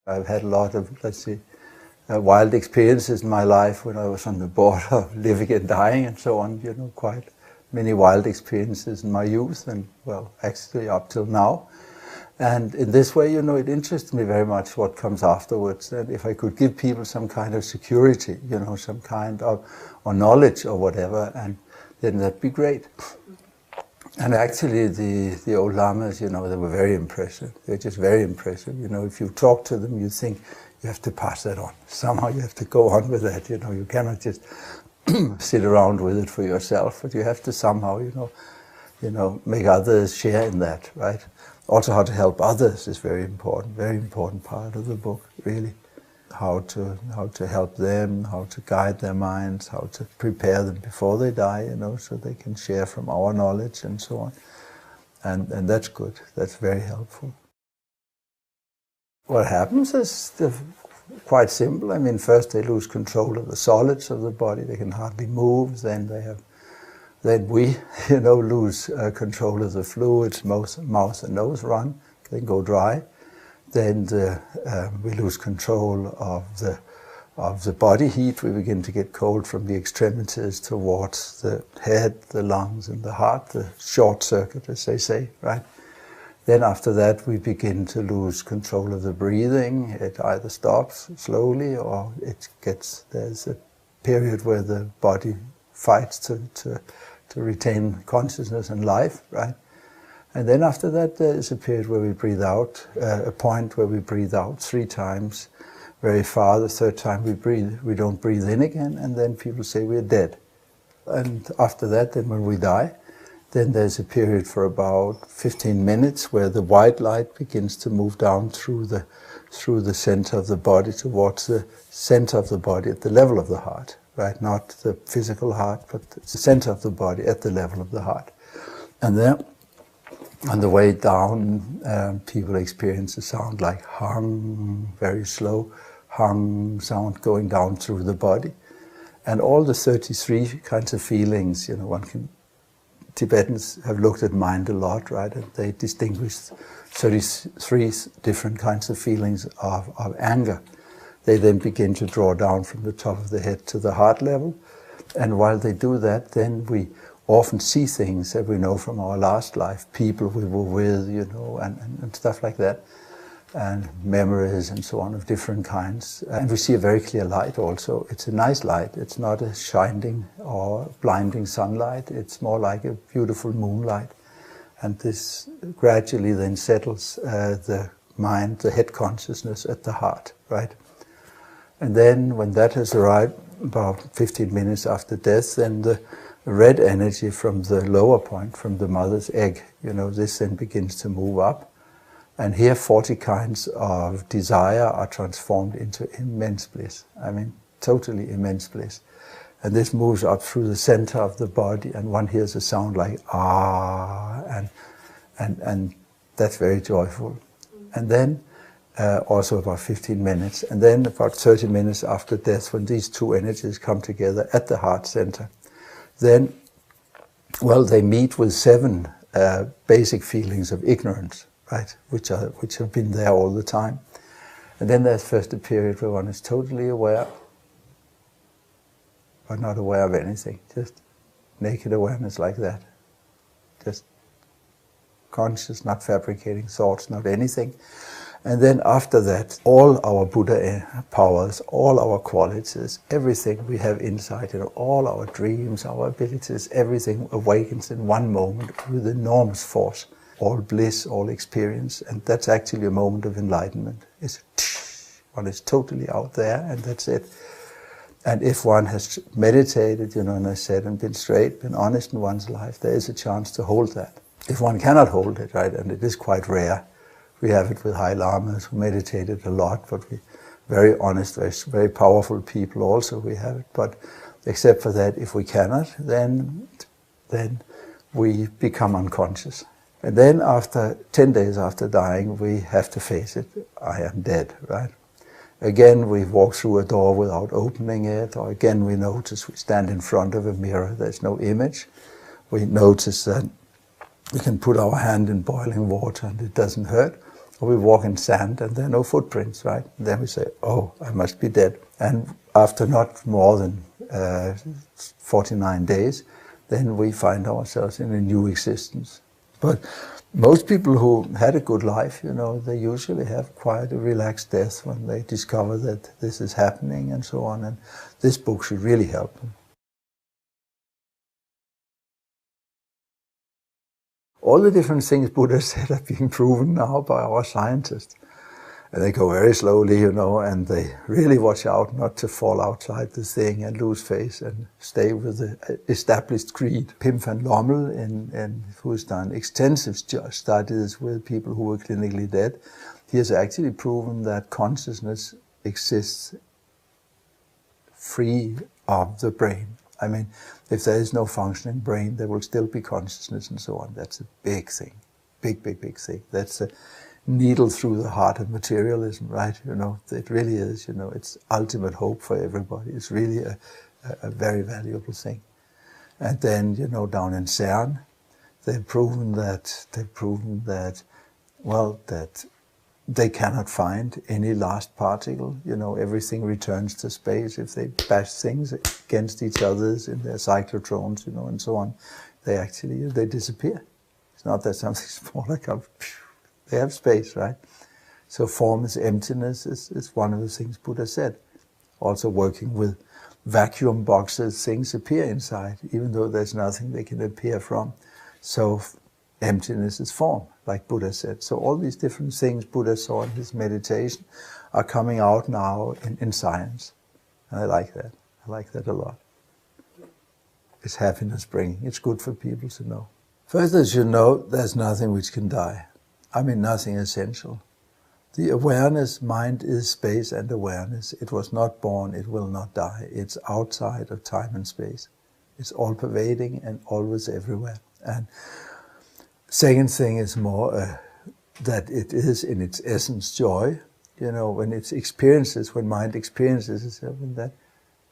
I've had a lot of, let's see, wild experiences in my life when I was on the border of living and dying and so on, you know, quite many wild experiences in my youth and, well, actually up till now. And in this way, you know, it interests me very much what comes afterwards. And if I could give people some kind of security, you know, some kind of, or knowledge or whatever, and then that'd be great. And actually the old lamas, you know, they were very impressive. They're just very impressive. You know, if you talk to them, you think you have to pass that on. Somehow you have to go on with that, you know. You cannot just sit around with it for yourself, but you have to somehow, you know, make others share in that, right? Also how to help others is very important part of the book, really. How to help them, how to guide their minds, how to prepare them before they die, you know, so they can share from our knowledge and so on. And that's good, that's very helpful. What happens is quite simple. I mean, first they lose control of the solids of the body, they can hardly move, then we, you know, lose control of the fluids, mouth and nose run, they go dry. Then we lose control of the body heat. We begin to get cold from the extremities towards the head, the lungs and the heart, the short circuit, as they say, right? Then after that we begin to lose control of the breathing. It either stops slowly or there's a period where the body fights to retain consciousness and life, right? And then after that there is a period where we breathe out, a point where we breathe out 3 times very far. The 3rd time we don't breathe in again, and then people say we're dead. And after that, then when we die, then there's a period for about 15 minutes where the white light begins to move down through the center of the body towards the center of the body at the level of the heart, right? Not the physical heart, but the center of the body at the level of the heart. And then on the way down, people experience a sound like hum, very slow hum sound going down through the body. And all the 33 kinds of feelings, you know, Tibetans have looked at mind a lot, right? And they distinguish 33 different kinds of feelings of anger. They then begin to draw down from the top of the head to the heart level. And while they do that, then we often see things that we know from our last life, people we were with, you know, and stuff like that, and memories and so on of different kinds. And we see a very clear light also. It's a nice light. It's not a shining or blinding sunlight. It's more like a beautiful moonlight. And this gradually then settles the mind, the head consciousness at the heart, right? And then when that has arrived, about 15 minutes after death, then the red energy from the lower point, from the mother's egg, you know, this then begins to move up. And here 40 kinds of desire are transformed into immense bliss. I mean, totally immense bliss. And this moves up through the center of the body, and one hears a sound like ah, and that's very joyful. And then also about 15 minutes, and then about 30 minutes after death, when these two energies come together at the heart center, then, well, they meet with 7 basic feelings of ignorance, right, which have been there all the time. And then there's first a period where one is totally aware, but not aware of anything, just naked awareness like that. Just conscious, not fabricating thoughts, not anything. And then after that, all our Buddha powers, all our qualities, everything we have inside, you know, all our dreams, our abilities, everything awakens in one moment with enormous force. All bliss, all experience, and that's actually a moment of enlightenment. One is totally out there, and that's it. And if one has meditated, you know, and I said, and been straight, been honest in one's life, there is a chance to hold that. If one cannot hold it, right, and it is quite rare, we have it with high lamas who meditated a lot, but we very honest, very powerful people also we have it. But except for that, if we cannot, then we become unconscious. And then after 10 days after dying, we have to face it. I am dead, right? Again, we walk through a door without opening it, or again we notice we stand in front of a mirror, there's no image. We notice that we can put our hand in boiling water and it doesn't hurt. Or we walk in sand and there are no footprints, right? And then we say, oh, I must be dead. And after not more than 49 days, then we find ourselves in a new existence. But most people who had a good life, you know, they usually have quite a relaxed death when they discover that this is happening and so on. And this book should really help them. All the different things Buddha said are being proven now by our scientists. And they go very slowly, you know, and they really watch out not to fall outside the thing and lose face and stay with the established creed. Pim van Lommel, who's done extensive studies with people who were clinically dead, he has actually proven that consciousness exists free of the brain. I mean, if there is no functioning brain, there will still be consciousness and so on. That's a big thing, big thing. That's a needle through the heart of materialism, right? You know, it really is, you know, it's ultimate hope for everybody. It's really a very valuable thing. And then, you know, down in CERN, they've proven that, well, that they cannot find any last particle. You know, everything returns to space. If they bash things against each other's in their cyclotrons, you know, and so on, they disappear. It's not that something smaller comes. They have space, right? So formless emptiness is one of the things Buddha said. Also working with vacuum boxes, things appear inside, even though there's nothing they can appear from. So emptiness is form, like Buddha said. So all these different things Buddha saw in his meditation are coming out now in science. And I like that. I like that a lot. It's happiness bringing. It's good for people to know. First, as you know, there's nothing which can die. I mean, nothing essential. The awareness, mind is space and awareness. It was not born, it will not die. It's outside of time and space. It's all-pervading and always everywhere. And second thing is more that it is in its essence joy. You know, when it experiences, when mind experiences itself in that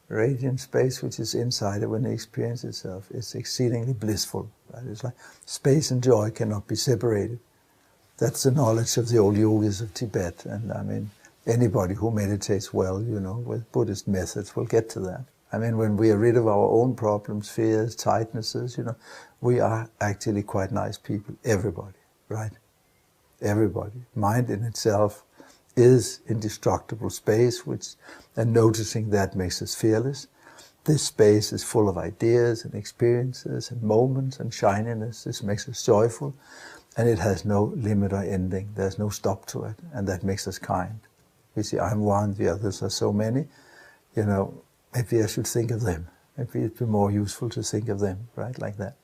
radiant space which is inside it, when it experiences itself, it's exceedingly blissful. Right? It's like space and joy cannot be separated. That's the knowledge of the old yogis of Tibet. And I mean, anybody who meditates well, you know, with Buddhist methods will get to that. I mean, when we are rid of our own problems, fears, tightnesses, you know, we are actually quite nice people. Everybody, right? Everybody. Mind in itself is indestructible space, and noticing that makes us fearless. This space is full of ideas and experiences and moments and shininess. This makes us joyful. And it has no limit or ending. There's no stop to it. And that makes us kind. We see, I'm one, the others are so many. You know, maybe I should think of them. Maybe it'd be more useful to think of them, right, like that.